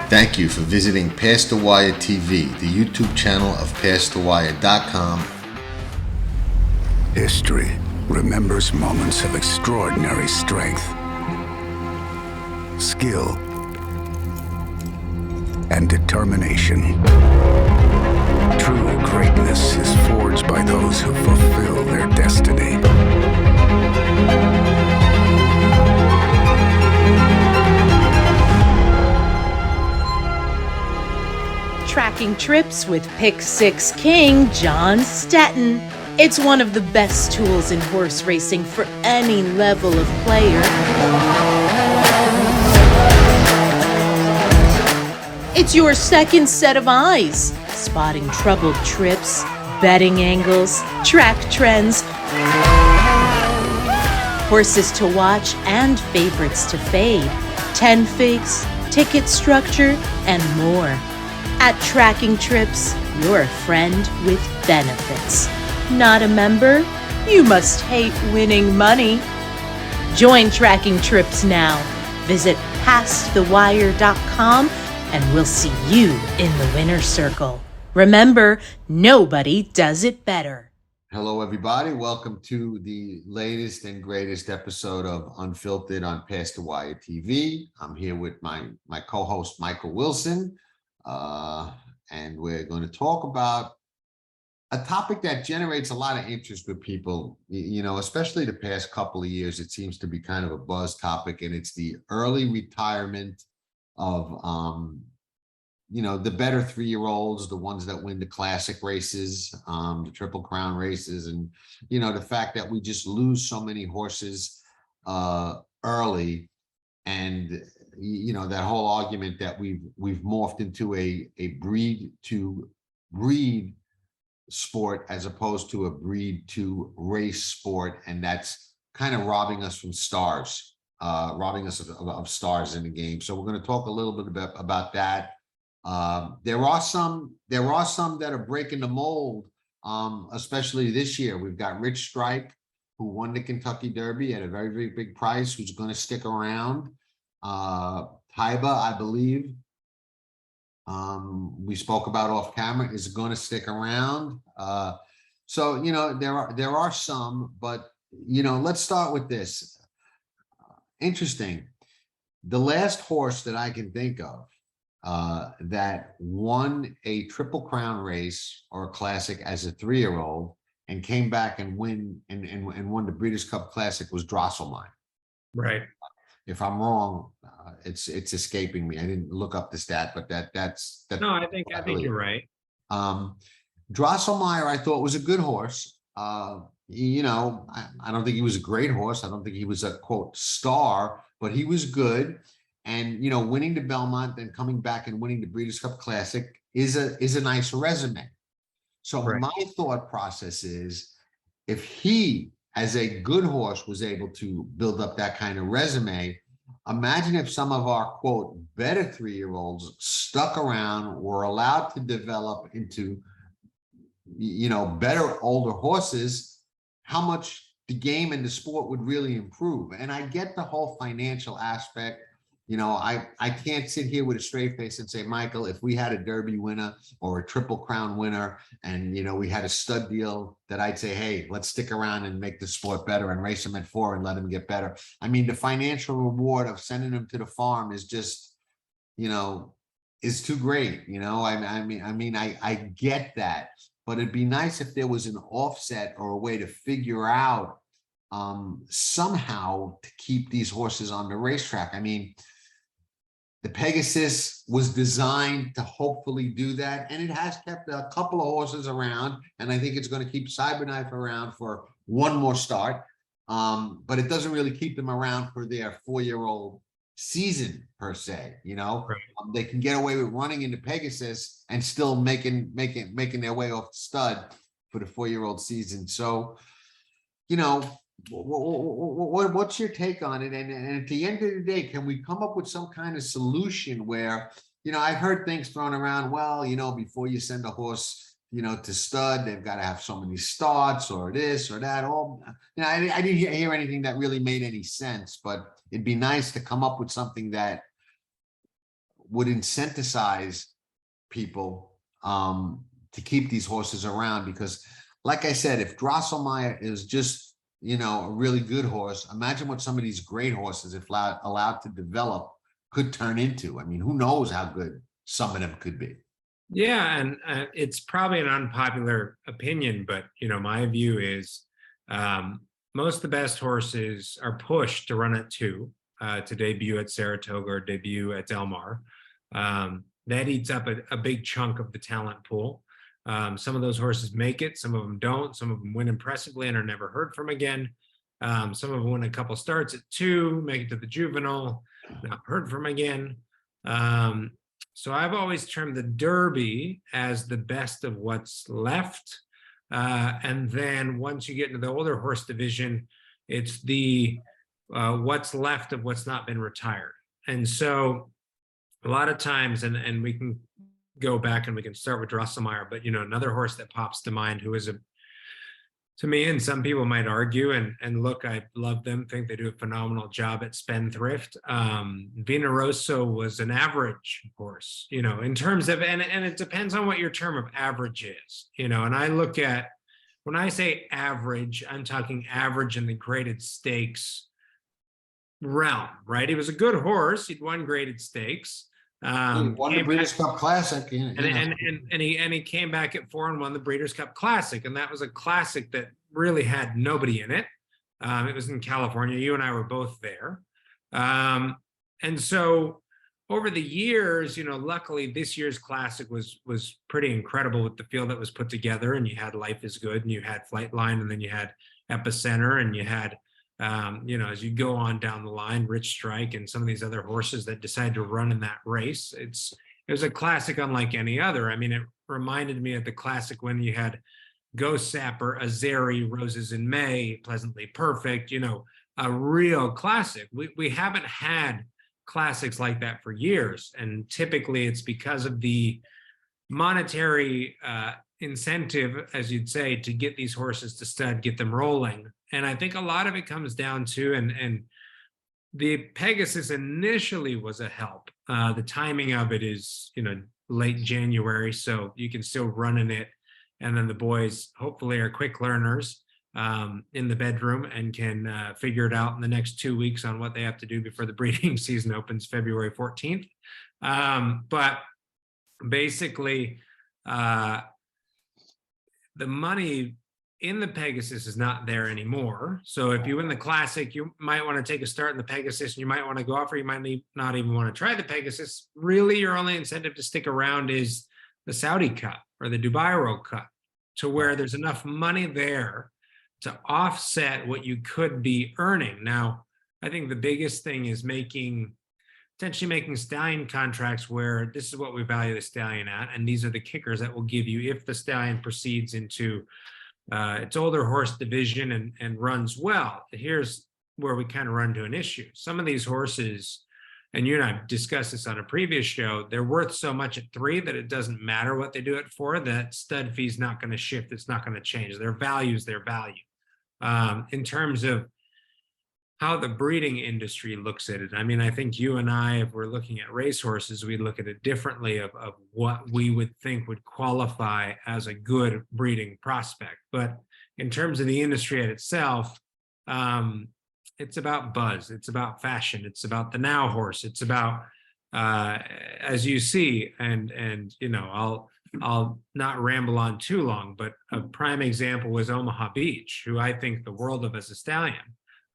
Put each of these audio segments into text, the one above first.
Thank you for visiting Past the Wire TV, the YouTube channel of PastTheWire.com. History remembers moments of extraordinary strength, skill, and determination. True greatness is forged by those who fulfill their destiny. Tracking trips with Pick 6 King John Stetton. It's one of the best tools in horse racing for any level of player. It's your second set of eyes, spotting troubled trips, betting angles, track trends, horses to watch and favorites to fade, 10 figs, ticket structure, and more. At Tracking Trips, you're a friend with benefits. Not a member? You must hate winning money. Join Tracking Trips now. Visit PastTheWire.com and we'll see you in the winner's circle. Remember, nobody does it better. Hello, everybody. Welcome to the latest and greatest episode of Unfiltered on Past the Wire TV. I'm here with my co-host, Michael Wilson. And we're going to talk about a topic that generates a lot of interest with people, you know, especially the past couple of years. It seems to be kind of a buzz topic, and it's the early retirement of, you know, the better 3-year-olds, the ones that win the classic races, the Triple Crown races, and, you know, the fact that we just lose so many horses early. And you know, that whole argument that we've morphed into a breed to breed sport as opposed to a breed to race sport, and that's kind of robbing us from stars, robbing us of stars in the game. So we're going to talk a little bit about that. There are some that are breaking the mold, especially this year. We've got Rich Strike, who won the Kentucky Derby at a very, very big price, who's going to stick around. Taiba, I believe, we spoke about off camera, is going to stick around. So, you know, there are some, but, you know, let's start with this. Interesting. The last horse that I can think of that won a Triple Crown race or a classic as a 3-year-old and came back and won the Breeders' Cup Classic was Drosselmeyer. Right. If I'm wrong, it's escaping me. I didn't look up the stat, but that's No, I think you're right. Drosselmeyer, I thought, was a good horse. You know, I don't think he was a great horse. I don't think he was a quote star, but he was good. And you know, winning the Belmont and coming back and winning the Breeders' Cup Classic is a nice resume. So Right. My thought process is, if he, as a good horse, was able to build up that kind of resume, imagine if some of our quote better 3-year-olds stuck around, were allowed to develop into, you know, better older horses, how much the game and the sport would really improve. And I get the whole financial aspect. You know, I can't sit here with a straight face and say, Michael, if we had a Derby winner or a Triple Crown winner and, you know, we had a stud deal, that I'd say, hey, let's stick around and make the sport better and race them at 4 and let them get better. I mean, the financial reward of sending them to the farm is just, you know, is too great. You know, I get that, but it'd be nice if there was an offset or a way to figure out somehow to keep these horses on the racetrack. I mean, the Pegasus was designed to hopefully do that, and it has kept a couple of horses around, and I think it's going to keep Cyberknife around for one more start, but it doesn't really keep them around for their 4-year-old season per se. You know, Right. They can get away with running into Pegasus and still making their way off the stud for the 4-year-old season. So, you know, what's your take on it? And at the end of the day, can we come up with some kind of solution where, you know, I've heard things thrown around, well, you know, before you send a horse, you know, to stud, they've got to have so many starts or this or that. All, you know, I didn't hear anything that really made any sense, but it'd be nice to come up with something that would incentivize people to keep these horses around, because like I said, if Drosselmeyer is just, a really good horse, imagine what some of these great horses, if allowed to develop, could turn into. I mean, who knows how good some of them could be. Yeah, and it's probably an unpopular opinion, but my view is most of the best horses are pushed to run at 2, to debut at Saratoga or debut at Del Mar. That eats up a big chunk of the talent pool. Some of those horses make it, some of them don't. Some of them win impressively and are never heard from again. Some of them win a couple starts at 2, make it to the juvenile, not heard from again. So I've always termed the Derby as the best of what's left. And then once you get into the older horse division, it's the what's left of what's not been retired. And so a lot of times, and we can go back and we can start with Drosselmeyer, but another horse that pops to mind who is to me, and some people might argue, and look, I love them, think they do a phenomenal job at Spendthrift. Vina Rosso was an average horse, in terms of, and it depends on what your term of average is, and I look at, when I say average, I'm talking average in the graded stakes realm, right? He was a good horse. He'd won graded stakes. He won the Breeders' Cup Classic, and he came back at 4 and won the Breeders' Cup Classic, and that was a classic that really had nobody in it. It was in California. You and I were both there, and so over the years, luckily this year's Classic was pretty incredible with the field that was put together. And you had Life is Good, and you had Flightline, and then you had Epicenter, and you had as you go on down the line, Rich Strike and some of these other horses that decided to run in that race. It was a Classic unlike any other. I mean, it reminded me of the Classic when you had Ghost Sapper, Azeri, Roses in May, Pleasantly Perfect, a real Classic. We haven't had Classics like that for years. And typically it's because of the monetary incentive, as you'd say, to get these horses to stud, get them rolling. And I think a lot of it comes down to, and the Pegasus initially was a help. The timing of it is, late January, so you can still run in it. And then the boys hopefully are quick learners in the bedroom and can figure it out in the next 2 weeks on what they have to do before the breeding season opens February 14th. But basically, the money in the Pegasus is not there anymore. So if you win the Classic, you might want to take a start in the Pegasus, and you might want to go off, or you might not even want to try the Pegasus. Really, your only incentive to stick around is the Saudi Cup or the Dubai World Cup, to where there's enough money there to offset what you could be earning. Now, I think the biggest thing is potentially making stallion contracts where this is what we value the stallion at, and these are the kickers that will give you if the stallion proceeds into its older horse division and runs well. Here's where we kind of run into an issue. Some of these horses, and you and I discussed this on a previous show, they're worth so much at 3 that it doesn't matter what they do it for. That stud fee is not going to shift. It's not going to change. Their value is their value. In terms of how the breeding industry looks at it, I mean, I think you and I, if we're looking at racehorses, we look at it differently of what we would think would qualify as a good breeding prospect. But in terms of the industry at itself, it's about buzz, it's about fashion, it's about the now horse, it's about as you see, and I'll not ramble on too long, but a prime example was Omaha Beach, who I think the world of as a stallion.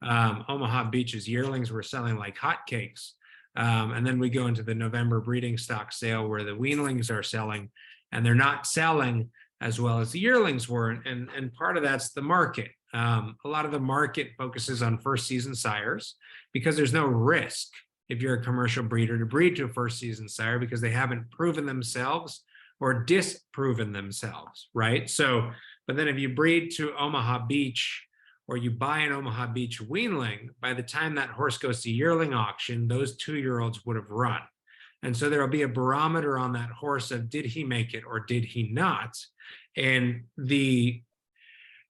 Omaha Beach's yearlings were selling like hotcakes. And then we go into the November breeding stock sale where the weanlings are selling, and they're not selling as well as the yearlings were. And part of that's the market. A lot of the market focuses on first season sires because there's no risk if you're a commercial breeder to breed to a first season sire because they haven't proven themselves or disproven themselves, right? So, but then if you breed to Omaha Beach or you buy an Omaha Beach weanling, by the time that horse goes to yearling auction, those 2-year-olds would have run. And so there'll be a barometer on that horse of did he make it or did he not? And the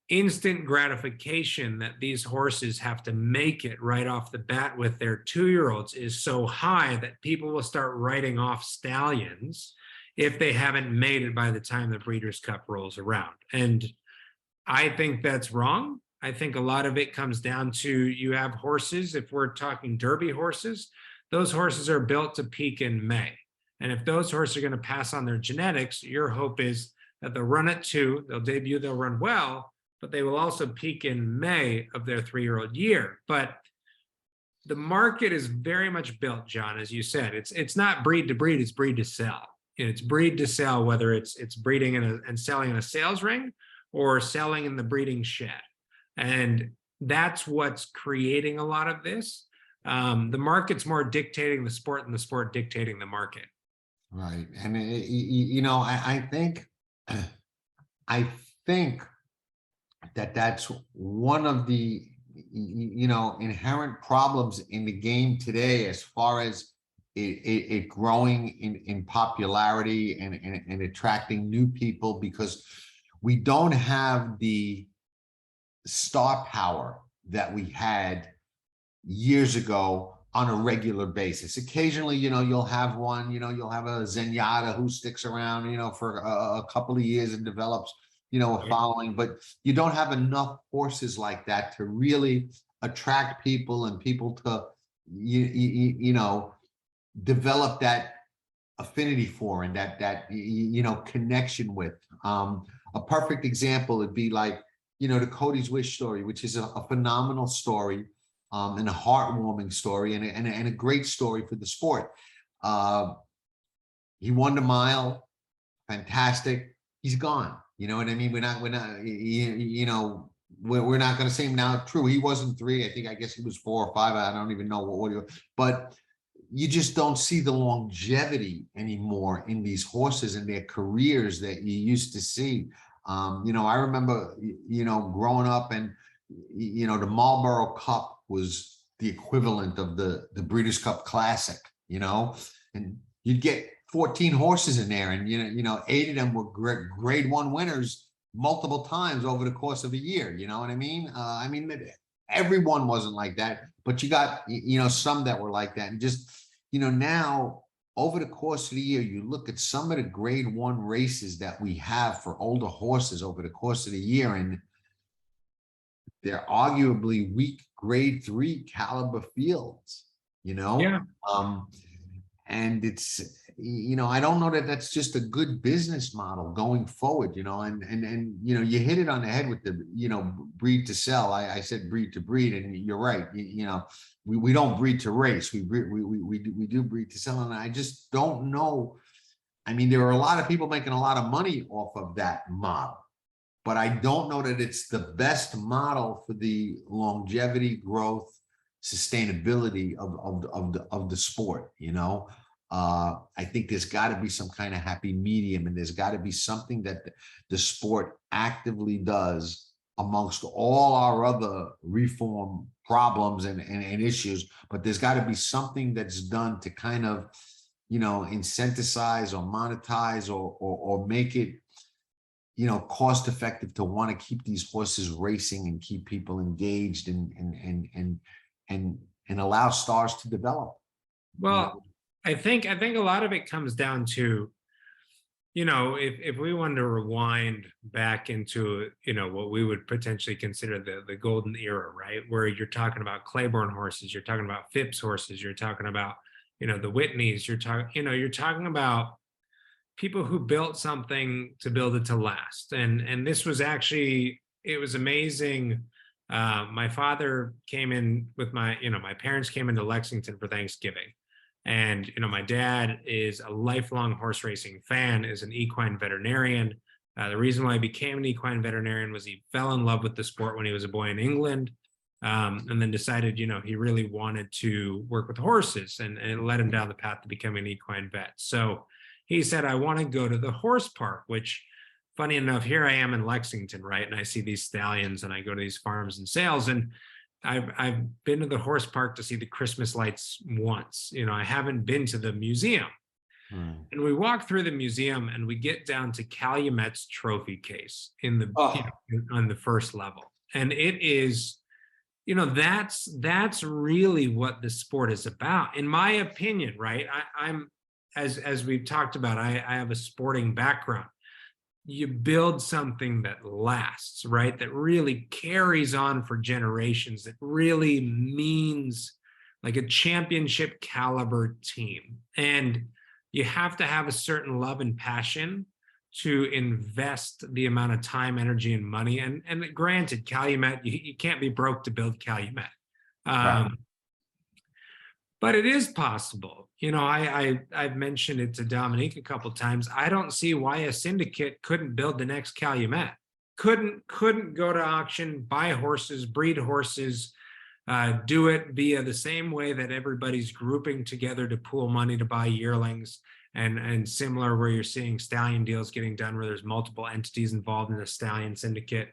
instant gratification that these horses have to make it right off the bat with their 2-year-olds is so high that people will start writing off stallions if they haven't made it by the time the Breeders' Cup rolls around. And I think that's wrong. I think a lot of it comes down to, you have horses, if we're talking Derby horses, those horses are built to peak in May. And if those horses are going to pass on their genetics, your hope is that they'll run at 2, they'll debut, they'll run well, but they will also peak in May of their 3-year-old year. But the market is very much built, John, as you said. It's not breed to breed, it's breed to sell. And it's breed to sell, whether it's breeding and selling in a sales ring or selling in the breeding shed. And that's what's creating a lot of this. The market's more dictating the sport than the sport dictating the market. Right. And I think that that's one of the inherent problems in the game today, as far as it growing in popularity and attracting new people, because we don't have the star power that we had years ago on a regular basis. Occasionally, you'll have one, you'll have a Zenyatta who sticks around, for a couple of years and develops, a following, but you don't have enough horses like that to really attract people and people to, develop that affinity for and that connection with. A perfect example would be like, the Cody's Wish story, which is a phenomenal story, and a heartwarming story, and a great story for the sport. He won the mile, fantastic. He's gone. You know what I mean? We're not going to say him now. True, he wasn't 3. I guess he was 4 or 5. I don't even know what he was. But you just don't see the longevity anymore in these horses and their careers that you used to see. I remember, growing up, and the Marlboro Cup was the equivalent of the Breeders' Cup Classic, and you'd get 14 horses in there, and 8 of them were grade 1 winners multiple times over the course of a year. You know what I mean? Everyone wasn't like that, but you got some that were like that. And just now, over the course of the year, you look at some of the grade 1 races that we have for older horses over the course of the year, and they're arguably weak grade 3 caliber fields, Yeah. And it's, I don't know that that's just a good business model going forward, and you hit it on the head with the, breed to sell. I said breed to breed, and you're right. We don't breed to race. We do breed to sell. And I just don't know. There are a lot of people making a lot of money off of that model, but I don't know that it's the best model for the longevity, growth, sustainability of the sport. I think there's got to be some kind of happy medium, and there's got to be something that the sport actively does amongst all our other reform problems and issues. But there's got to be something that's done to kind of, incentivize or monetize or make it, cost effective to want to keep these horses racing and keep people engaged and allow stars to develop. Well, I think a lot of it comes down to, if we wanted to rewind back into, what we would potentially consider the golden era, right? Where you're talking about Claiborne horses, you're talking about Phipps horses, you're talking about, the Whitneys, you're talking about people who built something to build it to last. And this was actually, it was amazing. My father came in with my parents came into Lexington for Thanksgiving. And, my dad is a lifelong horse racing fan, is an equine veterinarian. The reason why I became an equine veterinarian was he fell in love with the sport when he was a boy in England, and then decided, he really wanted to work with horses, and it led him down the path to becoming an equine vet. So he said, I want to go to the horse park, which, funny enough, here I am in Lexington, right? And I see these stallions, and I go to these farms and sales, and I've been to the horse park to see the Christmas lights once. I haven't been to the museum. Mm. And we walk through the museum and we get down to Calumet's trophy case in the Oh. on the first level. And it is, that's really what the sport is about, in my opinion, right? I'm as we've talked about, I have a sporting background. You build something that lasts, right? That really carries on for generations, that really means like a championship caliber team. And you have to have a certain love and passion to invest the amount of time, energy, and money. And granted, Calumet, you can't be broke to build Calumet. Right. But it is possible. I've mentioned it to Dominique a couple of times. I don't see why a syndicate couldn't build the next Calumet. Couldn't go to auction, buy horses, breed horses, do it via the same way that everybody's grouping together to pool money to buy yearlings, and similar where you're seeing stallion deals getting done where there's multiple entities involved in a stallion syndicate,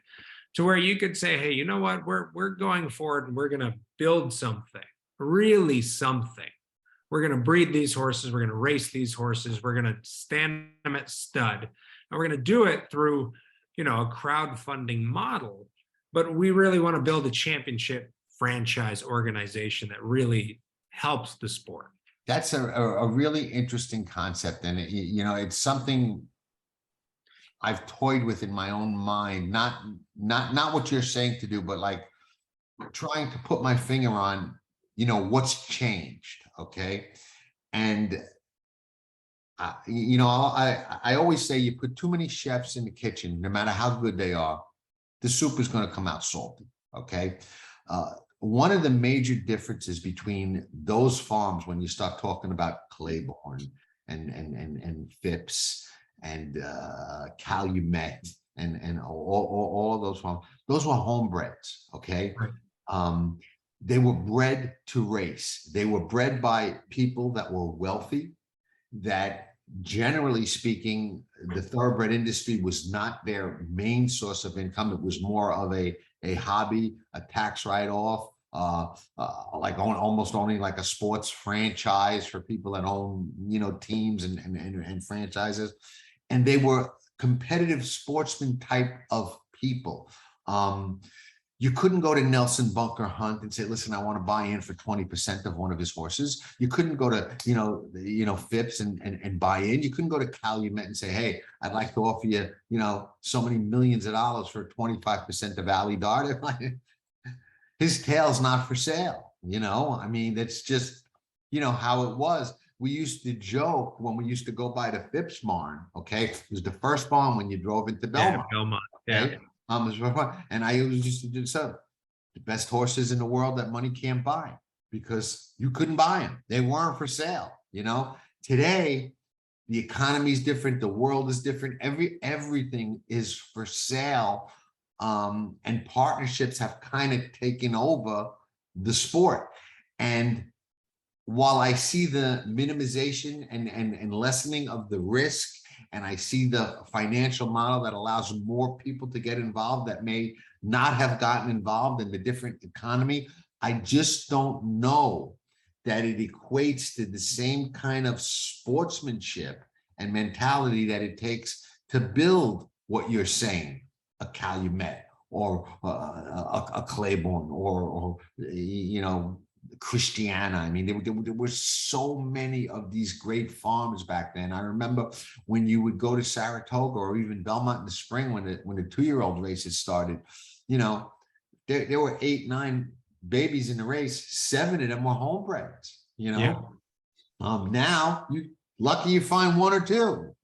to where you could say, hey, you know what, we're going forward and we're going to build something, really something. We're going to breed these horses, we're going to race these horses, we're going to stand them at stud, and we're going to do it through a crowdfunding model. But we really want to build a championship franchise organization that really helps the sport. That's a really interesting concept, and it's something I've toyed with in my own mind. Not what you're saying to do, but like trying to put my finger on, what's changed. Okay, and I always say you put too many chefs in the kitchen, no matter how good they are, the soup is going to come out salty. Okay. One of the major differences between those farms, when you start talking about Claiborne and Phipps and Calumet and all of those farms, those were homebreds. Okay. Right. They were bred to race. They were bred by people that were wealthy, that generally speaking, the thoroughbred industry was not their main source of income. It was more of a hobby, a tax write-off, like almost only like a sports franchise for people that own, teams and franchises. And they were competitive sportsman type of people. You couldn't go to Nelson Bunker Hunt and say, listen, I want to buy in for 20% of one of his horses. You couldn't go to, Phipps and buy in. You couldn't go to Calumet and say, hey, I'd like to offer you, so many millions of dollars for 25% of Ali Dart. His tail's not for sale. I mean, that's just, how it was. We used to joke when we used to go by the Phipps barn. Okay. It was the first barn when you drove into Belmont. Yeah, Belmont. Okay? Yeah. And I used to do so. The best horses in the world that money can't buy, because you couldn't buy them. They weren't for sale. Today, the economy is different. The world is different. Everything is for sale. And partnerships have kind of taken over the sport. And while I see the minimization and lessening of the risk, and I see the financial model that allows more people to get involved that may not have gotten involved in the different economy, I just don't know that it equates to the same kind of sportsmanship and mentality that it takes to build what you're saying, a Calumet or a Claiborne or Christiana. I mean, there were so many of these great farms back then. I remember when you would go to Saratoga or even Belmont in the spring when the 2-year-old races started, there were 8, 9 babies in the race. 7 of them were homebreds. Yeah. Now you lucky you find 1 or 2.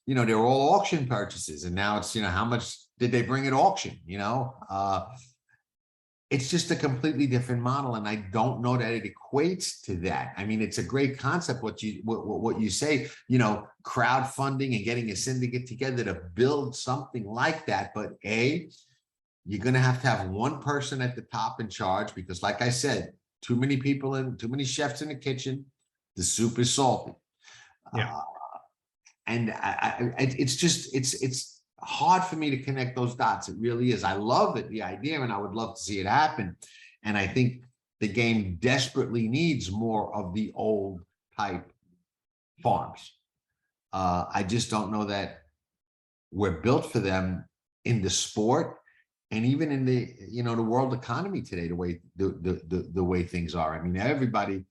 They were all auction purchases, and now it's how much did they bring at auction? It's just a completely different model, and I don't know that it equates to that. I mean, it's a great concept what you say, crowdfunding and getting a syndicate together to build something like that. But you're going to have one person at the top in charge, because like I said, too many people and too many chefs in the kitchen, the soup is salty. Yeah. And it's hard for me to connect those dots. It really is. I love it, the idea, and I would love to see it happen. And I think the game desperately needs more of the old type farms. I just don't know that we're built for them in the sport and even in the, you know, the world economy today, the way things are. I mean, everybody,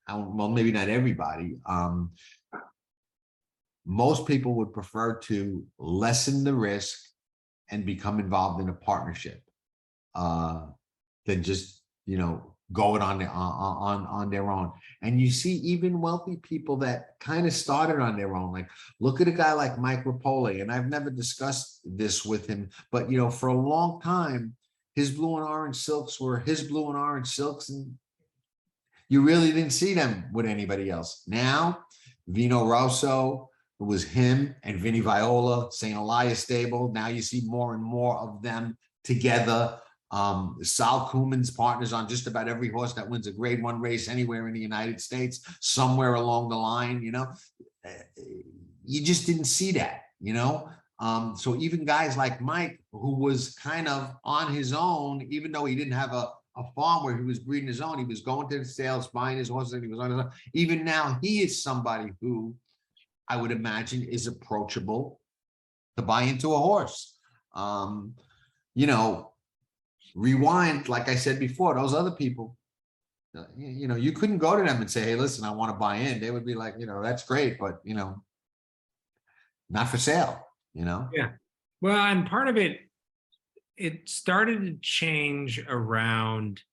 well, maybe not everybody. Most people would prefer to lessen the risk and become involved in a partnership than just, you know, go it on their own. And you see even wealthy people that kind of started on their own. Like, look at a guy like Mike Rapoli, and I've never discussed this with him, but you know, for a long time, his blue and orange silks were his blue and orange silks, and you really didn't see them with anybody else. Now, Vino Rosso, it was him and Vinny Viola, St. Elias stable. Now you see more and more of them together. Sal Kuman's partners on just about every horse that wins a grade 1 race anywhere in the United States, somewhere along the line, you know, you just didn't see that, you know. So even guys like Mike, who was kind of on his own, even though he didn't have a farm where he was breeding his own, he was going to the sales, buying his horses, and he was on his own. Even now, he is somebody who I would imagine is approachable to buy into a horse. You know, rewind, like I said before, those other people, you know, you couldn't go to them and say, hey, listen, I want to buy in. They would be like, you know, that's great, but, you know, not for sale, you know? Yeah. Well, and part of it, it started to change around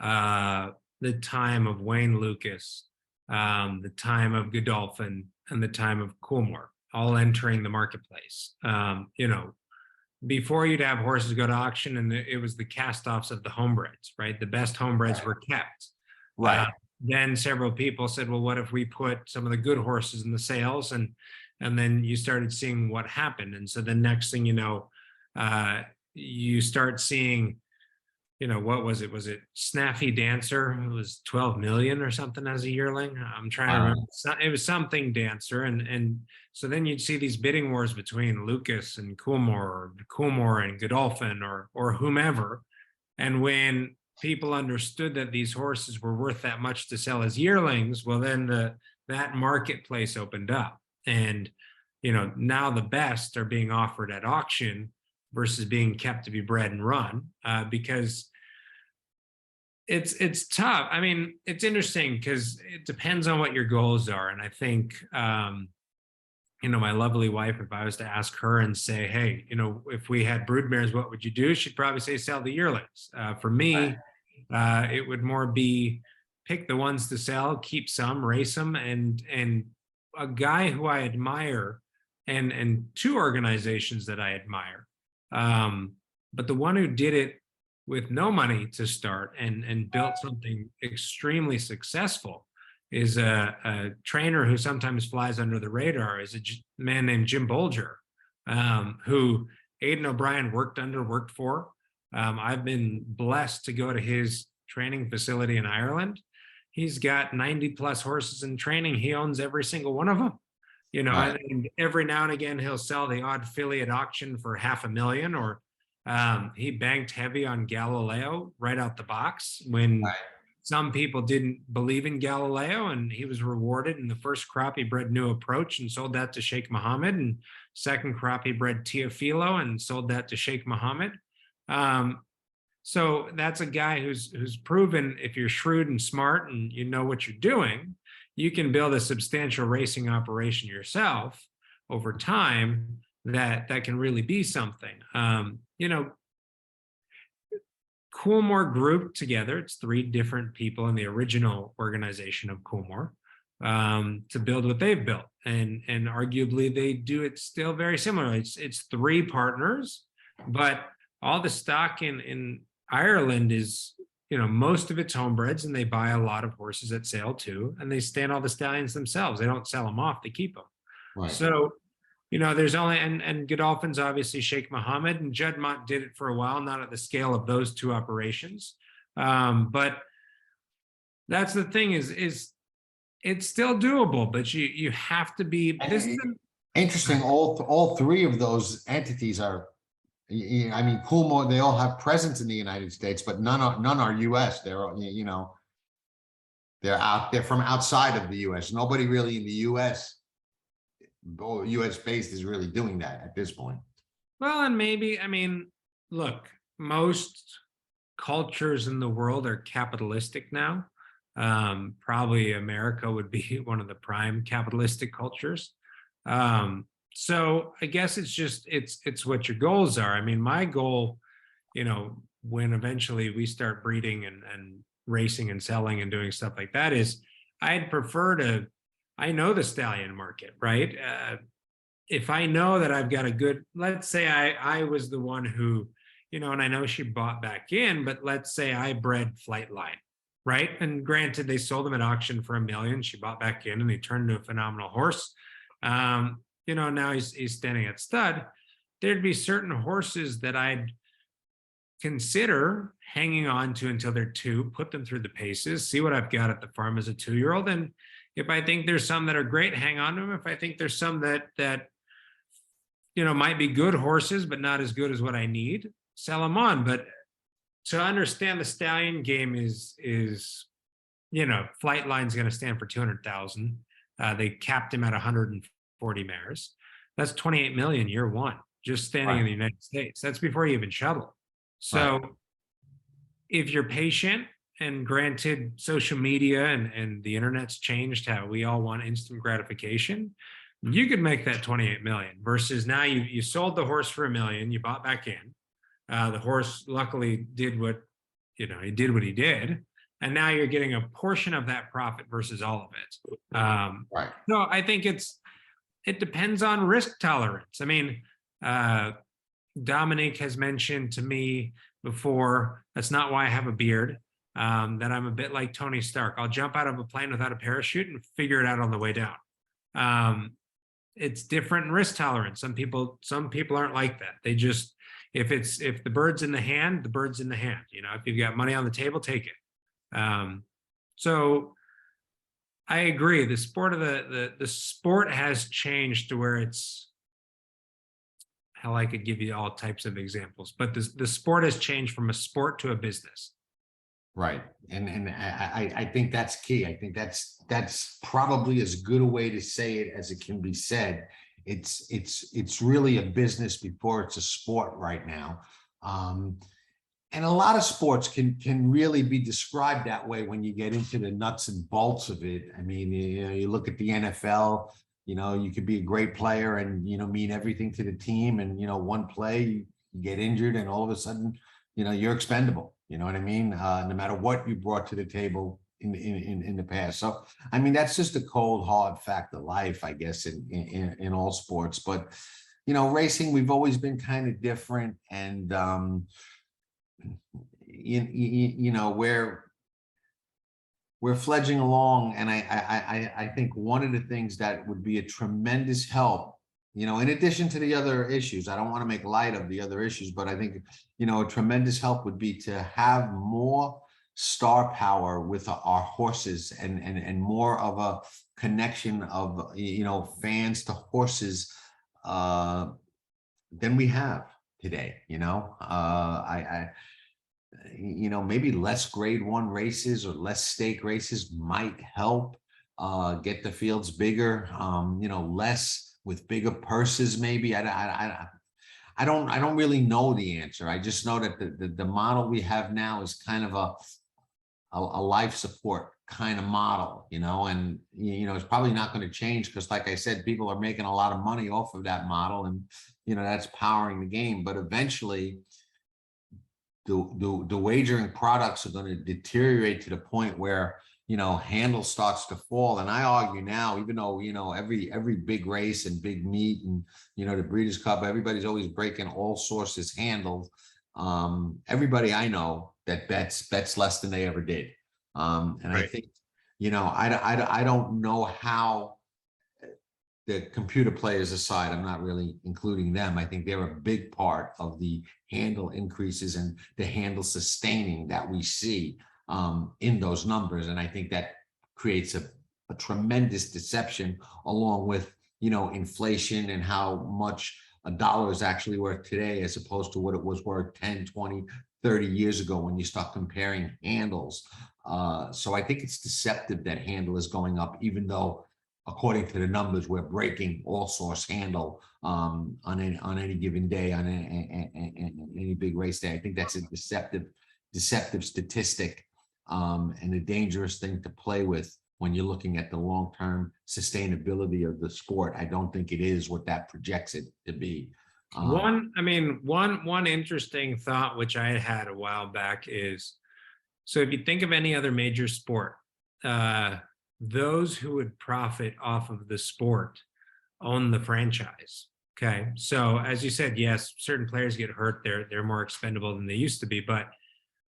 the time of Wayne Lucas, the time of Godolphin, and the time of Coolmore, all entering the marketplace. You know, before you'd have horses go to auction, and it was the cast-offs of the homebreds, right? The best homebreds were kept. Right. Then several people said, well, what if we put some of the good horses in the sales? And then you started seeing what happened. And so the next thing you know, you start seeing, you know, what was it? Was it Snaffy Dancer? It was 12 million or something as a yearling. I'm trying to remember. It was something Dancer. And so then you'd see these bidding wars between Lucas and Coolmore, or Coolmore and Godolphin, or whomever. And when people understood that these horses were worth that much to sell as yearlings, well, then that marketplace opened up. And, you know, now the best are being offered at auction versus being kept to be bred and run, because it's tough. I mean, it's interesting because it depends on what your goals are. And I think, you know, my lovely wife, if I was to ask her and say, hey, you know, if we had broodmares, what would you do? She'd probably say sell the yearlings. For me, it would more be pick the ones to sell, keep some, race them, and a guy who I admire, and two organizations that I admire. But the one who did it with no money to start and built something extremely successsucall is a trainer who sometimes flies under the radar, is a man named Jim Bolger, who Aidan O'Brien worked for. I've been blessed to go to his training facility in Ireland. He's got 90 plus horses in training. He owns every single one of them. You know, right. And every now and again, he'll sell the odd filly at auction for $500,000, or he banked heavy on Galileo right out the box when some people didn't believe in Galileo, and he was rewarded. In the first crop, he bred New Approach and sold that to Sheikh Mohammed. And second crop, he bred Teofilo and sold that to Sheikh Mohammed. So that's a guy who's proven, if you're shrewd and smart and you know what you're doing, you can build a substantial racing operation yourself over time that can really be something. You know, Coolmore grouped together, it's 3 different people in the original organization of Coolmore, to build what they've built. And arguably they do it still very similar. It's 3 partners, but all the stock in Ireland is, you know, most of it's homebreds, and they buy a lot of horses at sale too, and they stand all the stallions themselves. They don't sell them off, they keep them. Right. So, you know, there's only, and Godolphin's obviously Sheikh Mohammed, and Juddmonte did it for a while, not at the scale of those 2 operations. But that's the thing, is it's still doable, but you have to be, this is interesting. All 3 of those entities are, I mean, Coolmore, they all have presence in the United States, but none are US. They're, you know, They're from outside of the US. Nobody really in the US or US based is really doing that at this point. Well, and maybe, I mean, look, most cultures in the world are capitalistic now. Probably America would be one of the prime capitalistic cultures. So I guess it's just it's what your goals are. I mean, my goal, when eventually we start breeding and racing and selling and doing stuff like that, is I'd prefer to, I know the stallion market, right? If I know that I've got a good, let's say I was the one who, and I know she bought back in, but let's say I bred Flightline, right? And granted, they sold him at auction for $1 million. She bought back in and he turned into a phenomenal horse. Now he's standing at stud. There'd be certain horses that I'd consider hanging on to until they're 2, put them through the paces, see what I've got at the farm as a 2-year-old. And if I think there's some that are great, hang on to them. If I think there's some that might be good horses, but not as good as what I need, sell them on. But to understand the stallion game is Flightline's going to stand for 200,000. They capped him at 140 mares. That's 28 million year one, just standing in the United States. That's before you even shuttle. So if you're patient, and granted, social media and the internet's changed how we all want instant gratification, you could make that 28 million versus now you sold the horse for $1 million, you bought back in. The horse luckily did what, he did. And now you're getting a portion of that profit versus all of it. So I think it depends on risk tolerance. I mean, Dominique has mentioned to me before, that's not why I have a beard, that I'm a bit like Tony Stark. I'll jump out of a plane without a parachute and figure it out on the way down. It's different in risk tolerance. Some people aren't like that. They just, if the bird's in the hand, the bird's in the hand. If you've got money on the table, take it. So I agree. The sport of the sport has changed to where it's, hell, I could give you all types of examples, but the sport has changed from a sport to a business. Right. And I think that's key. I think that's probably as good a way to say it as it can be said. It's really a business before it's a sport right now. And a lot of sports can really be described that way when you get into the nuts and bolts of it. I mean, you look at the NFL, you could be a great player and, mean everything to the team. And, one play, you get injured and all of a sudden, you're expendable. You know what I mean? No matter what you brought to the table in the past. So, I mean, that's just a cold, hard fact of life, I guess, in all sports. But, racing, we've always been kind of different. And, we're fledging along. And I think one of the things that would be a tremendous help, in addition to the other issues, I don't want to make light of the other issues, but I think, a tremendous help would be to have more star power with our horses and more of a connection of, fans to horses than we have today. Maybe less grade 1 races or less stake races might help get the fields bigger, less with bigger purses, maybe. I don't really know the answer. I just know that the model we have now is kind of a life support kind of model, and it's probably not going to change because, like I said, people are making a lot of money off of that model, and that's powering the game. But eventually, the wagering products are going to deteriorate to the point where handle starts to fall. And I argue now, even though every big race and big meet and the Breeders' Cup, everybody's always breaking all sources handles. Everybody I know that bets less than they ever did. And I think I don't know how, the computer players aside, I'm not really including them. I think they're a big part of the handle increases and the handle sustaining that we see in those numbers. And I think that creates a tremendous deception, along with, inflation and how much a dollar is actually worth today, as opposed to what it was worth 10, 20, 30 years ago when you start comparing handles. So I think it's deceptive that handle is going up, even though according to the numbers, we're breaking all source handle on any given day, on any big race day. I think that's a deceptive statistic, and a dangerous thing to play with when you're looking at the long-term sustainability of the sport. I don't think it is what that projects it to be. One interesting thought, which I had a while back, is, so if you think of any other major sport, those who would profit off of the sport own the franchise. Okay. So as you said, yes, certain players get hurt. They're more expendable than they used to be, but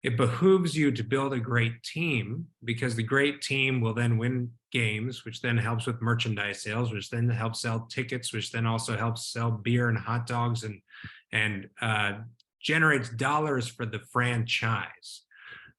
it behooves you to build a great team, because the great team will then win games, which then helps with merchandise sales, which then helps sell tickets, which then also helps sell beer and hot dogs, and generates dollars for the franchise.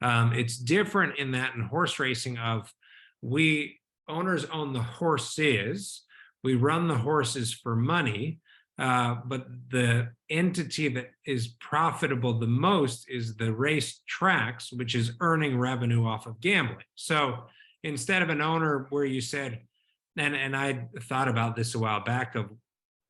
It's different in that in horse racing of, we owners own the horses, we run the horses for money, but the entity that is profitable the most is the race tracks, which is earning revenue off of gambling. So instead of an owner where you said, and I thought about this a while back, of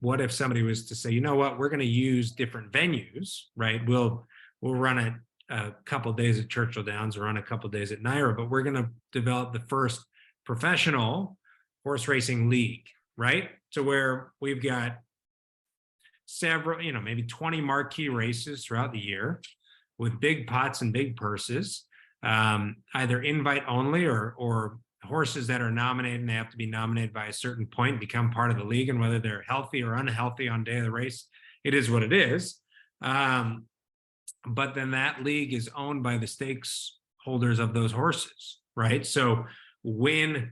what if somebody was to say, you know what, we're going to use different venues, right? We'll run it a couple of days at Churchill Downs, or run a couple of days at Naira, but we're going to develop the first professional horse racing league, right? So where we've got several, maybe 20 marquee races throughout the year with big pots and big purses, either invite only or horses that are nominated, and they have to be nominated by a certain point, become part of the league, and whether they're healthy or unhealthy on day of the race, it is what it is. But then that league is owned by the stakes holders of those horses, right? So when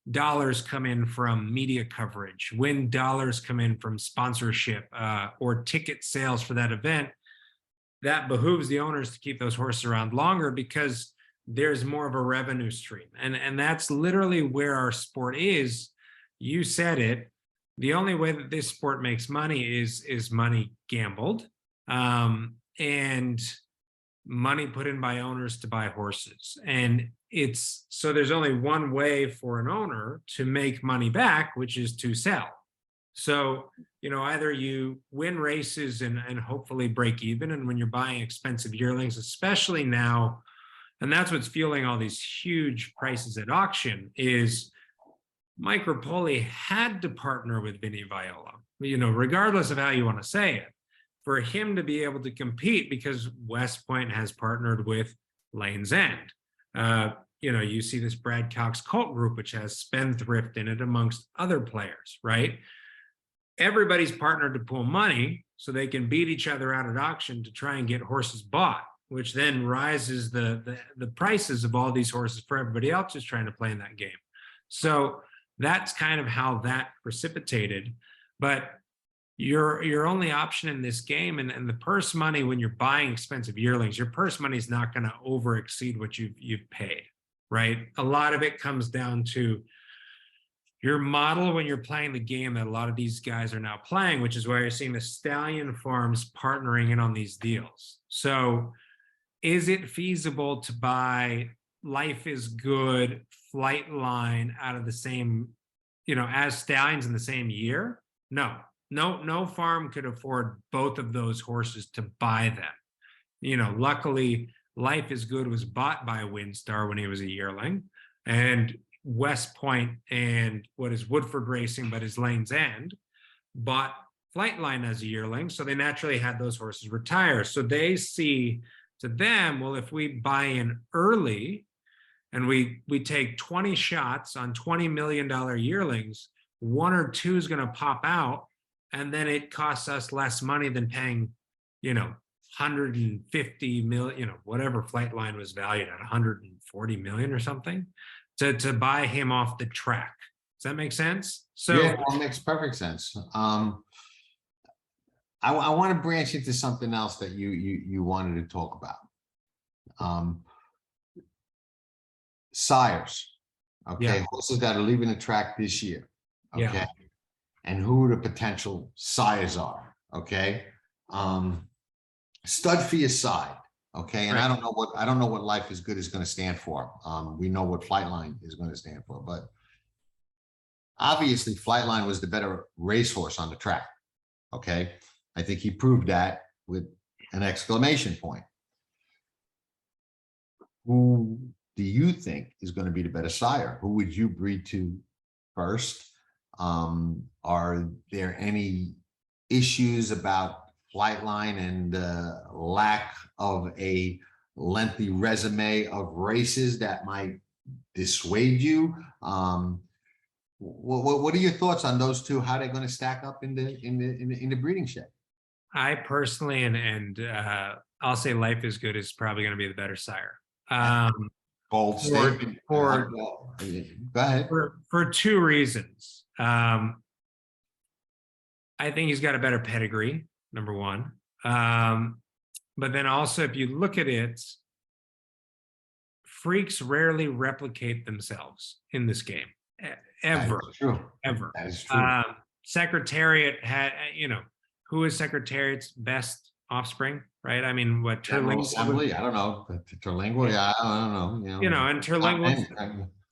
dollars come in from media coverage, when dollars come in from sponsorship or ticket sales for that event, that behooves the owners to keep those horses around longer, because there's more of a revenue stream. And that's literally where our sport is. You said it. The only way that this sport makes money is money gambled. And money put in by owners to buy horses. And so there's only one way for an owner to make money back, which is to sell. So, either you win races and hopefully break even. And when you're buying expensive yearlings, especially now, and that's what's fueling all these huge prices at auction, is Mike Rapoli had to partner with Vinny Viola, regardless of how you want to say it, for him to be able to compete, because West Point has partnered with Lane's End. You see this Brad Cox Colt group, which has Spendthrift in it, amongst other players, right? Everybody's partnered to pool money so they can beat each other out at auction to try and get horses bought, which then rises the prices of all these horses for everybody else who's trying to play in that game. So that's kind of how that precipitated. But your only option in this game, and the purse money, when you're buying expensive yearlings, your purse money is not going to over exceed what you've paid, right? A lot of it comes down to your model when you're playing the game that a lot of these guys are now playing, which is why you're seeing the stallion farms partnering in on these deals. So is it feasible to buy Life is Good, Flightline out of the same, as stallions in the same year? No farm could afford both of those horses to buy them. Luckily, Life is Good was bought by Windstar when he was a yearling, and West Point and what is Woodford Racing, but is Lane's End, bought Flightline as a yearling. So they naturally had those horses retire. So they see, to them, well, if we buy in early and we take 20 shots on $20 million yearlings, one or two is going to pop out. And then it costs us less money than paying, 150 million, whatever Flightline was valued at, 140 million or something, to buy him off the track. Does that make sense? So yeah, that makes perfect sense. I want to branch into something else that you wanted to talk about. Sires, okay, Yeah. horses that are leaving the track this year, okay. Yeah. And who the potential sires are, okay? Stud fee aside, Okay, and Right. I don't know what Life is Good is going to stand for. We know what Flightline is going to stand for, but obviously Flightline was the better racehorse on the track. Okay, I think he proved that with an exclamation point. Who do you think is going to be the better sire? Who would you breed to first? Are there any issues about Flightline and the lack of a lengthy resume of races that might dissuade you? What are your thoughts on those two? How they're going to stack up in the breeding shed? I personally, and I'll say Life is Good is probably going to be the better sire. Bold For, statement. for, Go ahead. for two reasons. I think he's got a better pedigree, number one. But then also, if you look at it, freaks rarely replicate themselves in this game, ever, That is true. ever. That is true. Secretariat had, who is Secretariat's best offspring, right? I mean, what General Terlingua? Assembly? I don't know. Terlingua? Yeah, I don't know. And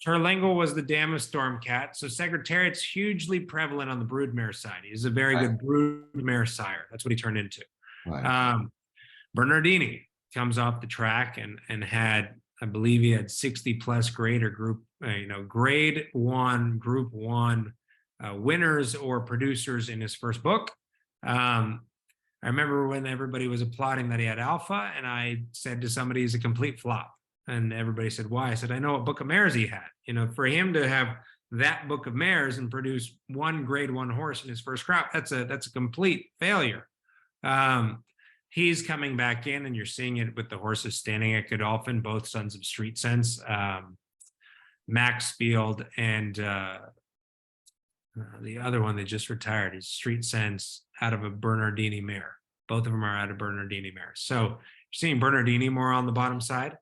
Terlingua was the dam of Stormcat. So Secretariat's hugely prevalent on the broodmare side. He's a very good broodmare sire. That's what he turned into. Right. Bernardini comes off the track and had, I believe he had 60 plus grade or group, grade one, group one winners or producers in his first book. I remember when everybody was applauding that he had alpha, and I said to somebody, he's a complete flop. And everybody said, why? I said, I know what book of mares he had. For him to have that book of mares and produce one grade one horse in his first crop, that's a complete failure. He's coming back in, and you're seeing it with the horses standing at Godolphin, both sons of Street Sense, Maxfield, and the other one they just retired is Street Sense out of a Bernardini mare. Both of them are out of Bernardini mares. So you're seeing Bernardini more on the bottom side.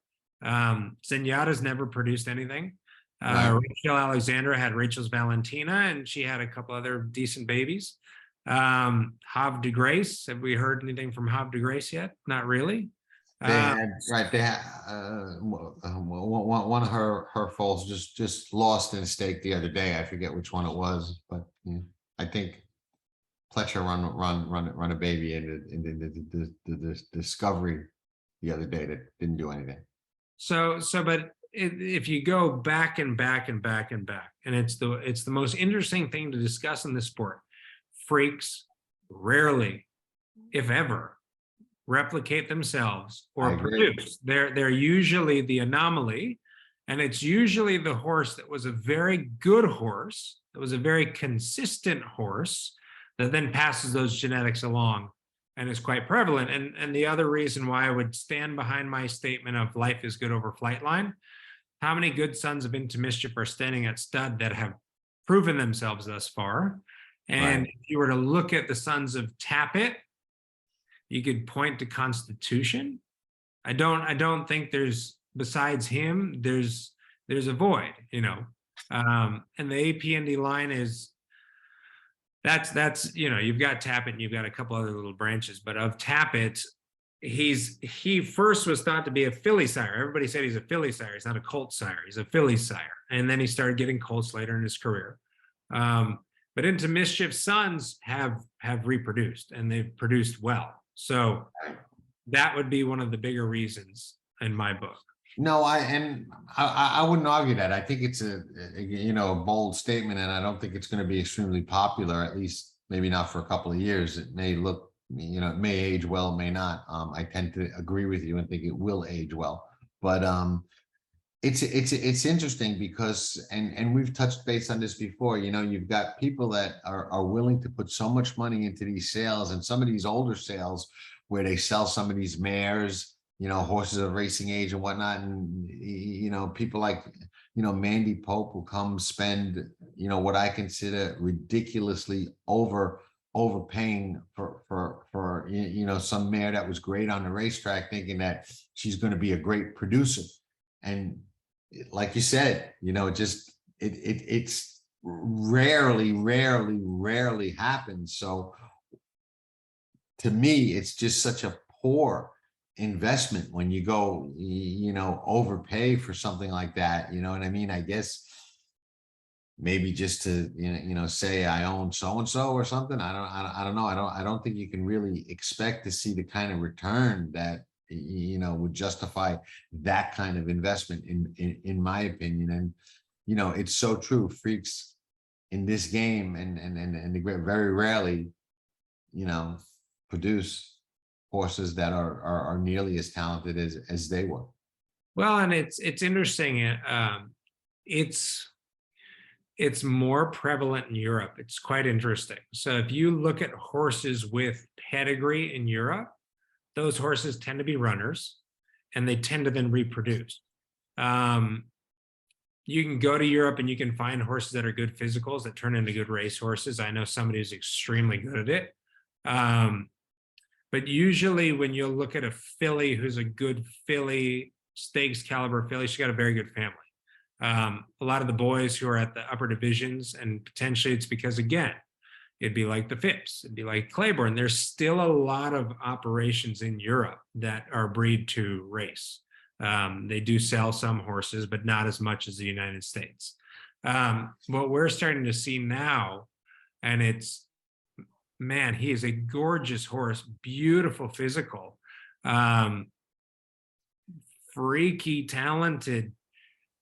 Zenyatta's never produced anything. Rachel Alexandra had Rachel's Valentina, and she had a couple other decent babies. Havre de Grace, have we heard anything from Havre de Grace yet? Not really. They had one of her foals just lost in a stake the other day. I forget which one it was, but I think Pletcher run a baby in the Discovery the other day that didn't do anything. But if you go back and back and back and back, and it's the most interesting thing to discuss in this sport. Freaks rarely, if ever, replicate themselves or produce. They're usually the anomaly, and it's usually the horse that was a very good horse, that was a very consistent horse, that then passes those genetics along and is quite prevalent. And the other reason why I would stand behind my statement of Life is Good over Flightline, how many good sons of Into Mischief are standing at stud that have proven themselves thus far? And if you were to look at the sons of Tappet, you could point to Constitution. I don't think there's, besides him, there's a void, and the APND line is, that's you've got Tappet and you've got a couple other little branches, but of Tappet, he first was thought to be a filly sire. Everybody said he's a filly sire. He's not a colt sire. He's a filly sire. And then he started getting colts later in his career. But Into Mischief's sons have reproduced, and they've produced well. So that would be one of the bigger reasons in my book. No, I wouldn't argue that. I think it's a bold statement, and I don't think it's going to be extremely popular, at least maybe not for a couple of years. It may look, it may age well, may not. I tend to agree with you and think it will age well. But it's interesting because, and we've touched base on this before, you've got people that are willing to put so much money into these sales, and some of these older sales where they sell some of these mares, horses of racing age and whatnot. And, people like, Mandy Pope will come spend, what I consider ridiculously overpaying for some mare that was great on the racetrack, thinking that she's going to be a great producer. And like you said, it's rarely happens. So to me, it's just such a poor investment when you go, you know, overpay for something like that. You know what I mean? I guess maybe just to, you know, say I own so and so or something. I don't know. I don't think you can really expect to see the kind of return that, you know, would justify that kind of investment in my opinion. And you know, it's so true. Freaks in this game and they very rarely, you know, produce horses that are nearly as talented as they were. Well, and it's interesting. It's more prevalent in Europe. It's quite interesting. So if you look at horses with pedigree in Europe, those horses tend to be runners, and they tend to then reproduce. You can go to Europe and you can find horses that are good physicals that turn into good race horses. I know somebody who's extremely good at it. But usually when you look at a filly who's a good filly, stakes caliber filly, she's got a very good family. A lot of the boys who are at the upper divisions, and potentially it's because, again, it'd be like the Phipps, it'd be like Claiborne. There's still a lot of operations in Europe that are breed to race. They do sell some horses, but not as much as the United States. What we're starting to see now, and it's, man, he is a gorgeous horse, beautiful physical, freaky, talented.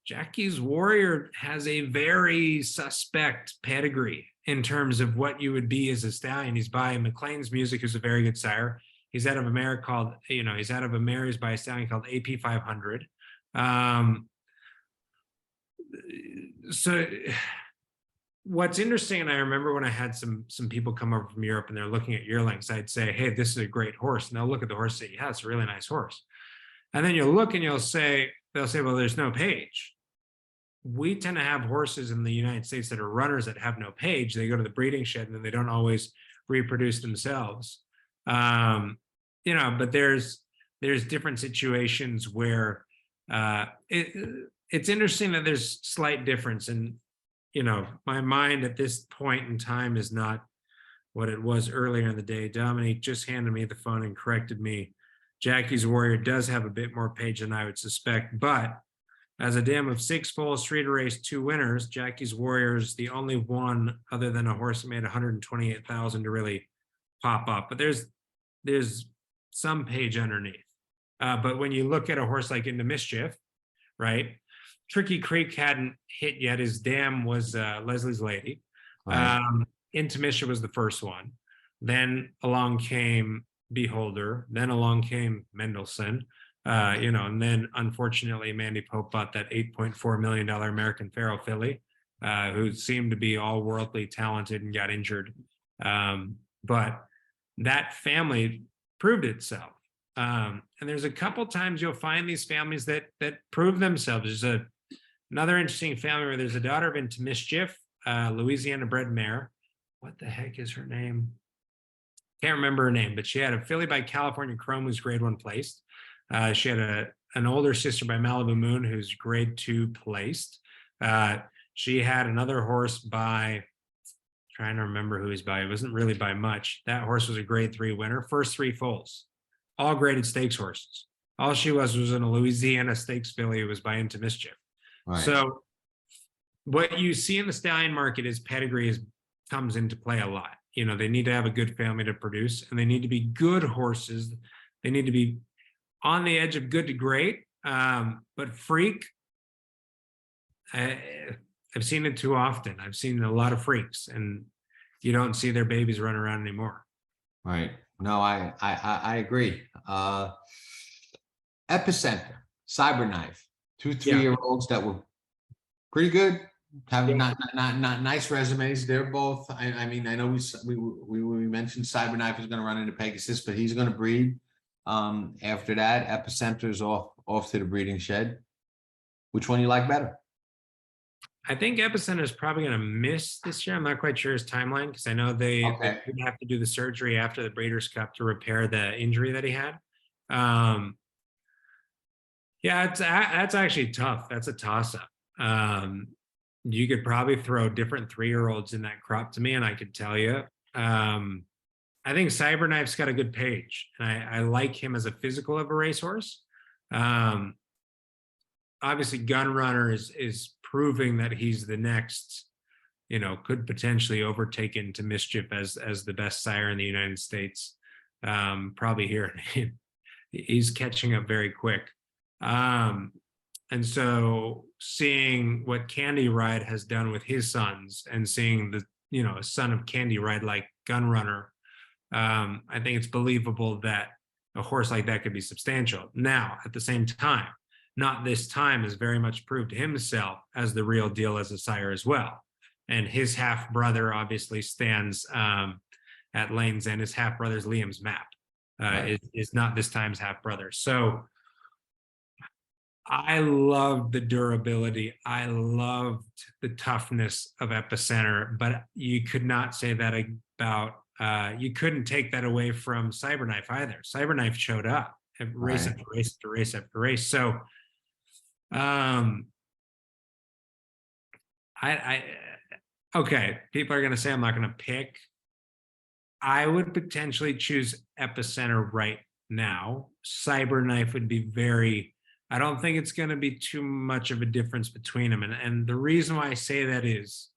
Jackie's Warrior has a very suspect pedigree in terms of what you would be as a stallion. He's by McLean's Music, who's a very good sire. He's out of a mare called, you know, he's out of a mare by a stallion called AP 500. So what's interesting, and I remember when I had some people come over from Europe and they're looking at yearlings, I'd say, hey, this is a great horse. And they'll look at the horse and say, yeah, it's a really nice horse. And then you'll look and they'll say, well, there's no page. We tend to have horses in the United States that are runners that have no page. They go to the breeding shed and then they don't always reproduce themselves. You know, but there's different situations where it's interesting that there's slight difference. And, you know, my mind at this point in time is not what it was earlier in the day. Dominique just handed me the phone and corrected me. Jackie's Warrior does have a bit more page than I would suspect, but as a dam of 6 foals, 3 to race, 2 winners, Jackie's Warrior is the only one other than a horse that made 128,000 to really pop up. But there's some page underneath. But when you look at a horse like Into Mischief, right? Tricky Creek hadn't hit yet. His dam was Leslie's Lady. Right. Into Mischief was the first one. Then along came Beholder. Then along came Mendelssohn. You know, and then unfortunately, Mandy Pope bought that $8.4 million American Pharaoh filly, who seemed to be all worldly talented and got injured. But that family proved itself. And there's a couple times you'll find these families that prove themselves. There's another interesting family where there's a daughter of Into Mischief, Louisiana bred mare. What the heck is her name? Can't remember her name, but she had a filly by California Chrome who's grade 1 placed. She had an older sister by Malibu Moon who's grade 2 placed. She had another horse by, trying to remember who he's by. It wasn't really by much. That horse was a grade 3 winner. First 3 foals, all graded stakes horses. All she was in a Louisiana stakes filly. It was by Into Mischief. Right. So what you see in the stallion market is pedigree comes into play a lot. You know, they need to have a good family to produce, and they need to be good horses. They need to be on the edge of good to great. But freak, I've seen it too often. I've seen a lot of freaks, and you don't see their babies run around anymore. Right. No, I agree. Epicenter, Cyberknife, 2 3-year-olds that were pretty good, having not nice resumes. They're both. I mean, I know we mentioned Cyberknife is going to run into Pegasus, but he's going to breed. After that, Epicenter's off to the breeding shed. Which one you like better? I think Epicenter is probably going to miss this year. I'm not quite sure his timeline because I know they have to do the surgery after the Breeders' Cup to repair the injury that he had. Yeah, that's actually tough. That's a toss-up. You could probably throw different 3-year-olds in that crop to me, and I could tell you. I think Cyberknife's got a good page, and I like him as a physical of a racehorse. Obviously, Gunrunner is proving that he's the next, could potentially overtake Into Mischief as the best sire in the United States. Probably here. He's catching up very quick. And so seeing what Candy Ride has done with his sons, and seeing the, a son of Candy Ride like Gunrunner, I think it's believable that a horse like that could be substantial. Now, at the same time, Not This Time has very much proved himself as the real deal as a sire as well. And his half brother obviously stands at Lane's End. His half brother's Liam's Map, is Not This Time's half brother. So I loved the durability. I loved the toughness of Epicenter, but you could not say that about, you couldn't take that away from Cyberknife either. Cyberknife showed up race after race after race after race. So okay, people are going to say I'm not going to pick. I would potentially choose Epicenter right now. Cyberknife would be I don't think it's going to be too much of a difference between them. And the reason why I say that is,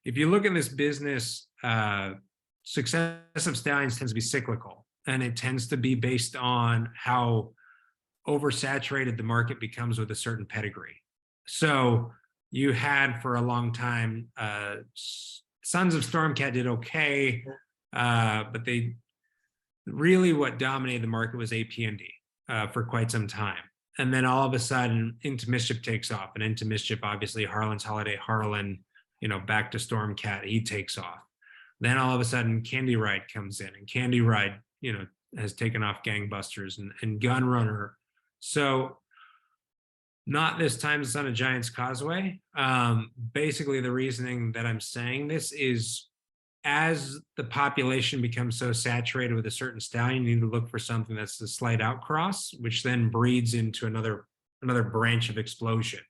if you look in this business, success of stallions tends to be cyclical, and it tends to be based on how oversaturated the market becomes with a certain pedigree. So you had for a long time, Sons of Stormcat did okay, but they really, what dominated the market was APND for quite some time. And then all of a sudden, Into Mischief takes off, and Into Mischief, obviously, Harlan's Holiday, Harlan, back to Stormcat, he takes off. Then all of a sudden, Candy Ride comes in, and Candy Ride, has taken off gangbusters, and Gunrunner. So Not This Time, Son of Giant's Causeway. Basically, the reasoning that I'm saying this is, as the population becomes so saturated with a certain stallion, you need to look for something that's a slight outcross, which then breeds into another branch of explosion.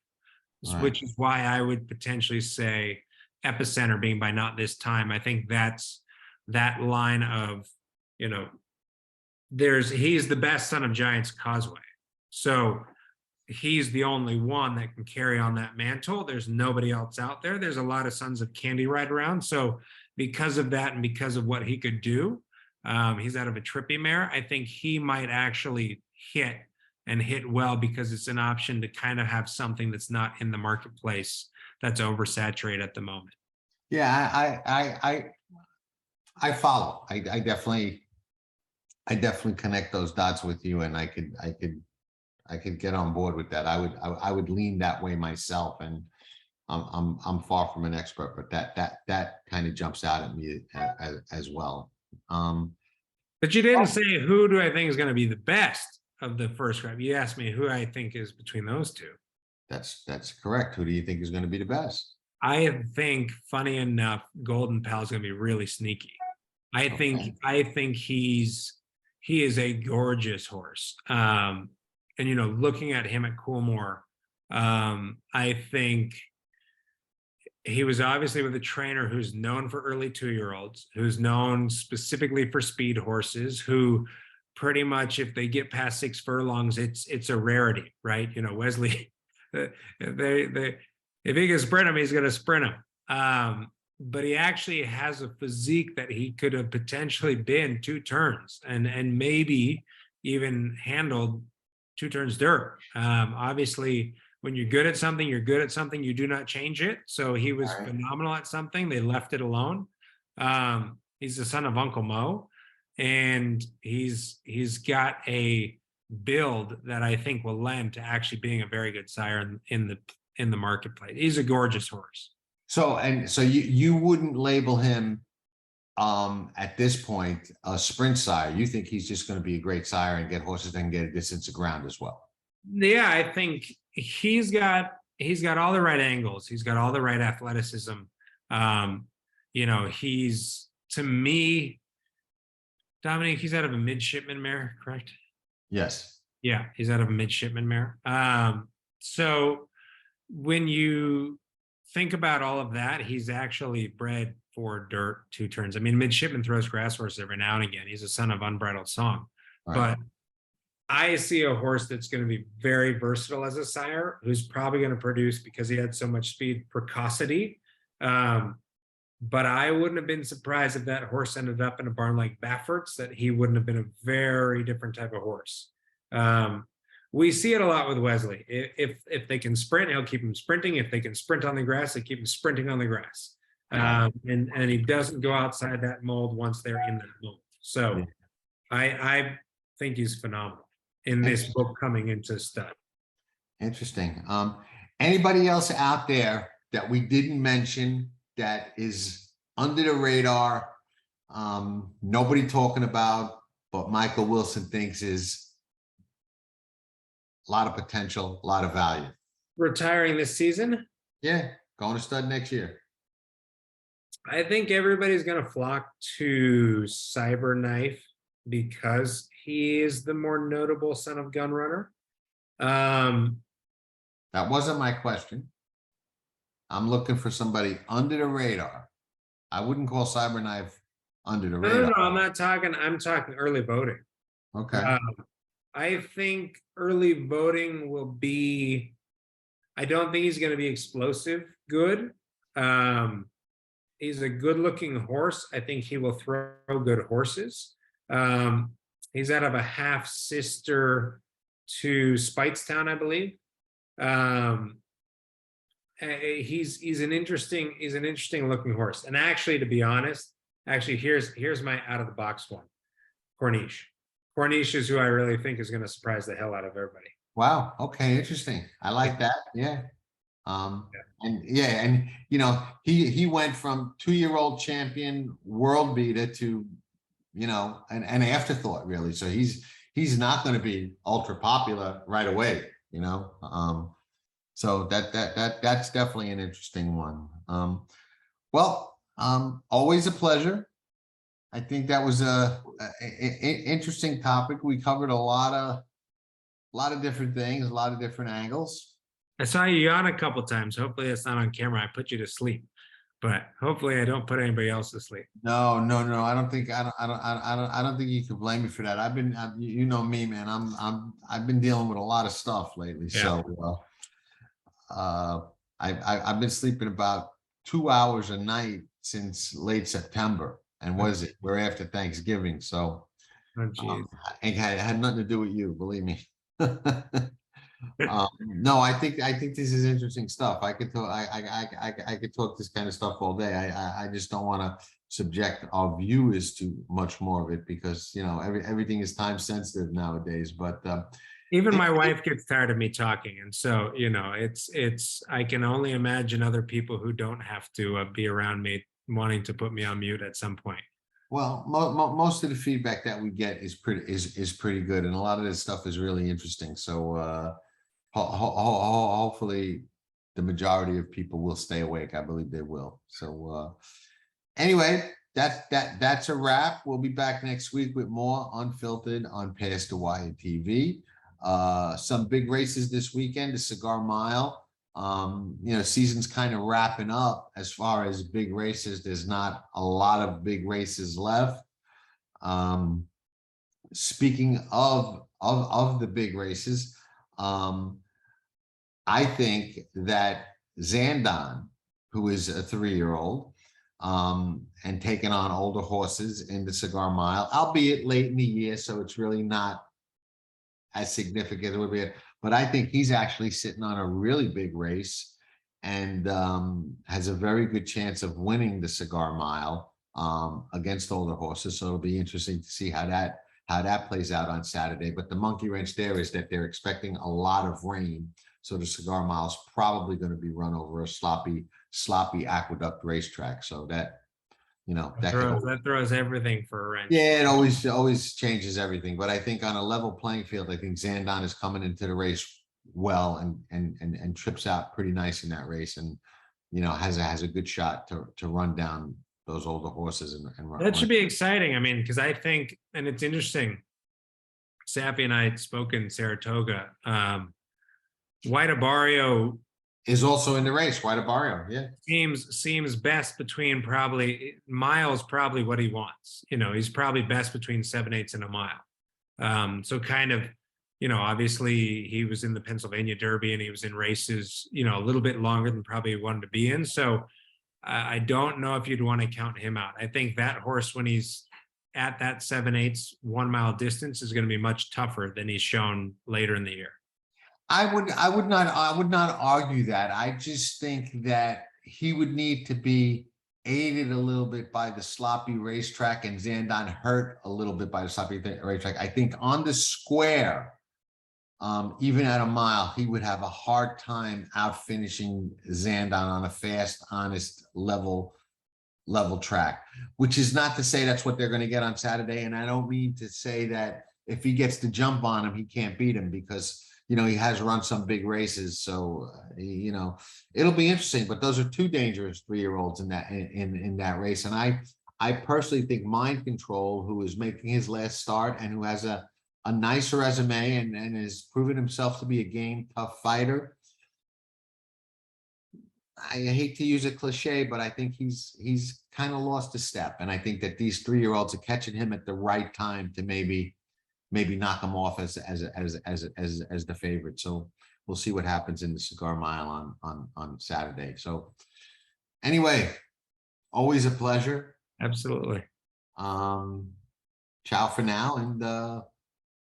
Right. Which is why I would potentially say Epicenter being by Not This Time. I think that's that line of, he's the best Son of Giant's Causeway. So he's the only one that can carry on that mantle. There's nobody else out there. There's a lot of Sons of Candy Ride around. So because of that, and because of what he could do, he's out of a trippy mare. I think he might actually hit well, because it's an option to kind of have something that's not in the marketplace that's oversaturated at the moment. Yeah, I follow. I definitely connect those dots with you, and I could get on board with that. I would lean that way myself, and I'm far from an expert, but that kind of jumps out at me as well. But you didn't say who do I think is going to be the best of the first crop. You asked me who I think is between those two. That's correct. Who do you think is going to be the best? I think, funny enough, Golden Pal is going to be really sneaky. I think he is a gorgeous horse. And looking at him at Coolmore, I think he was obviously with a trainer who's known for early 2-year-olds, who's known specifically for speed horses, who pretty much, if they get past 6 furlongs, it's a rarity, right? Wesley, if he can sprint him, he's going to sprint him. But he actually has a physique that he could have potentially been 2 turns and maybe even handled 2 turns dirt. Obviously, when you're good at something, you're good at something. You do not change it. So he was phenomenal at something. They left it alone. He's the son of Uncle Mo, and he's got a build that I think will lend to actually being a very good sire in the marketplace. He's a gorgeous horse. So you wouldn't label him at this point a sprint sire. You think he's just going to be a great sire and get horses that can get a distance of ground as well? Yeah, I think he's got all the right angles. He's got all the right athleticism. He's, to me, Dominic, he's out of a midshipman mare, correct? Yes. Yeah, he's out of a midshipman mare. So when you think about all of that, he's actually bred for dirt 2 turns. I mean, Midshipman throws grass horses every now and again. He's a son of Unbridled Song. Right. But I see a horse that's going to be very versatile as a sire, who's probably going to produce, because he had so much speed, precocity. But I wouldn't have been surprised if that horse ended up in a barn like Baffert's, that he wouldn't have been a very different type of horse. We see it a lot with Wesley. If they can sprint, he'll keep him sprinting. If they can sprint on the grass, they keep him sprinting on the grass. And he doesn't go outside that mold once they're in that mold. So I think he's phenomenal in this book coming into stud. Interesting. Anybody else out there that we didn't mention that is under the radar, nobody talking about, but Michael Wilson thinks is a lot of potential, a lot of value? Retiring this season? Yeah, going to stud next year. I think everybody's going to flock to Cyberknife because he is the more notable son of Gunrunner. That wasn't my question. I'm looking for somebody under the radar. I wouldn't call Cyberknife under the radar. No, I'm not talking. I'm talking early voting. Okay. I think early voting will be. I don't think he's going to be explosive good. He's a good-looking horse. I think he will throw good horses. He's out of a half sister to Speightstown, I believe. He's an interesting looking horse. And actually, to be honest, here's my out of the box one. Corniche. Corniche is who I really think is going to surprise the hell out of everybody. Wow. Okay. Interesting. I like that. Yeah. And you know, he went from 2-year-old champion world beater to, you know, an afterthought really. So he's not going to be ultra popular right away, you know. So that's definitely an interesting one. Always a pleasure. I think that was a interesting topic. We covered a lot of different things, a lot of different angles. I saw you yawn a couple times. Hopefully it's not on camera. I put you to sleep, but hopefully I don't put anybody else to sleep. No. I don't think you can blame me for that. You know me, man. I've been dealing with a lot of stuff lately. Yeah. So I've been sleeping about 2 hours a night since late September. And we're after Thanksgiving. So it had nothing to do with you, believe me. No, I think this is interesting stuff. I could talk this kind of stuff all day. I just don't want to subject our viewers to much more of it because, you know, everything is time sensitive nowadays. But even my wife gets tired of me talking, and so, you know, it's I can only imagine other people who don't have to be around me wanting to put me on mute at some point. Well, most of the feedback that we get is pretty good, and a lot of this stuff is really interesting. So hopefully the majority of people will stay awake. I believe they will. So anyway, that's a wrap. We'll be back next week with more Unfiltered on Past the Wire TV. Some big races this weekend, the Cigar Mile. You know, season's kind of wrapping up as far as big races. There's not a lot of big races left. Speaking of the big races, I think that Zandon, who is a 3-year-old, and taking on older horses in the Cigar Mile, albeit late in the year, so it's really not as significant as it would be. But I think he's actually sitting on a really big race and has a very good chance of winning the Cigar Mile against older horses. So it'll be interesting to see how that plays out on Saturday. But the monkey wrench there is that they're expecting a lot of rain. So the Cigar Mile is probably going to be run over a sloppy aqueduct racetrack. So that, you know, that throws everything for a wrench. Yeah, it always changes everything. But I think on a level playing field, I think Zandon is coming into the race well and trips out pretty nice in that race, and, you know, has a good shot to run down those older horses and run. That should be exciting. I mean, because I think, and it's interesting. Sappy and I spoke in Saratoga. White Abario is also in the race. Quite a barrio, yeah. Seems best between miles, probably what he wants. He's probably best between 7/8 and a mile. So kind of, obviously he was in the Pennsylvania Derby and he was in races, a little bit longer than probably he wanted to be in. So I don't know if you'd want to count him out. I think that horse, when he's at that 7/8 1 mile distance, is going to be much tougher than he's shown later in the year. I would not argue that. I just think that he would need to be aided a little bit by the sloppy racetrack, and Zandon hurt a little bit by the sloppy racetrack. I think on the square, even at a mile, he would have a hard time out finishing Zandon on a fast, honest, level track, which is not to say that's what they're going to get on Saturday. And I don't mean to say that if he gets to jump on him, he can't beat him, because he has run some big races. So, it'll be interesting. But those are two dangerous 3-year-olds in that race. And I personally think Mind Control, who is making his last start and who has a nice resume and has proven himself to be a game, tough fighter. I hate to use a cliche, but I think he's kind of lost a step. And I think that these 3-year-olds are catching him at the right time to maybe knock him off as the favorite. So we'll see what happens in the Cigar Mile on Saturday. So anyway, always a pleasure. Absolutely. Ciao for now, and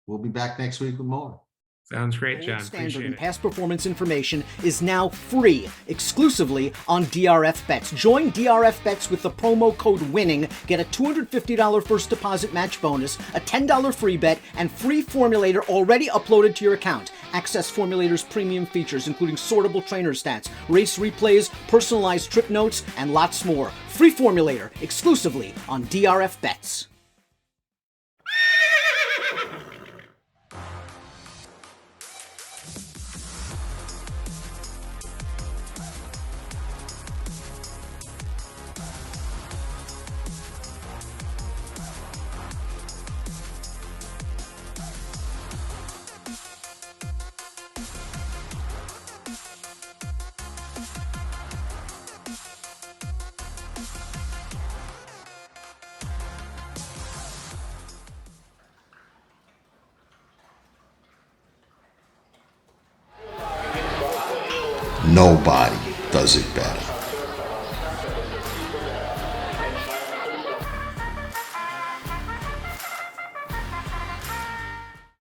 we'll be back next week with more. Sounds great, Gold John. standard Appreciate and it. past performance information is now free, exclusively on DRF Bets. Join DRF Bets with the promo code WINNING. Get a $250 first deposit match bonus, a $10 free bet, and free formulator already uploaded to your account. Access formulator's premium features, including sortable trainer stats, race replays, personalized trip notes, and lots more. Free formulator, exclusively on DRF Bets. Nobody does it better.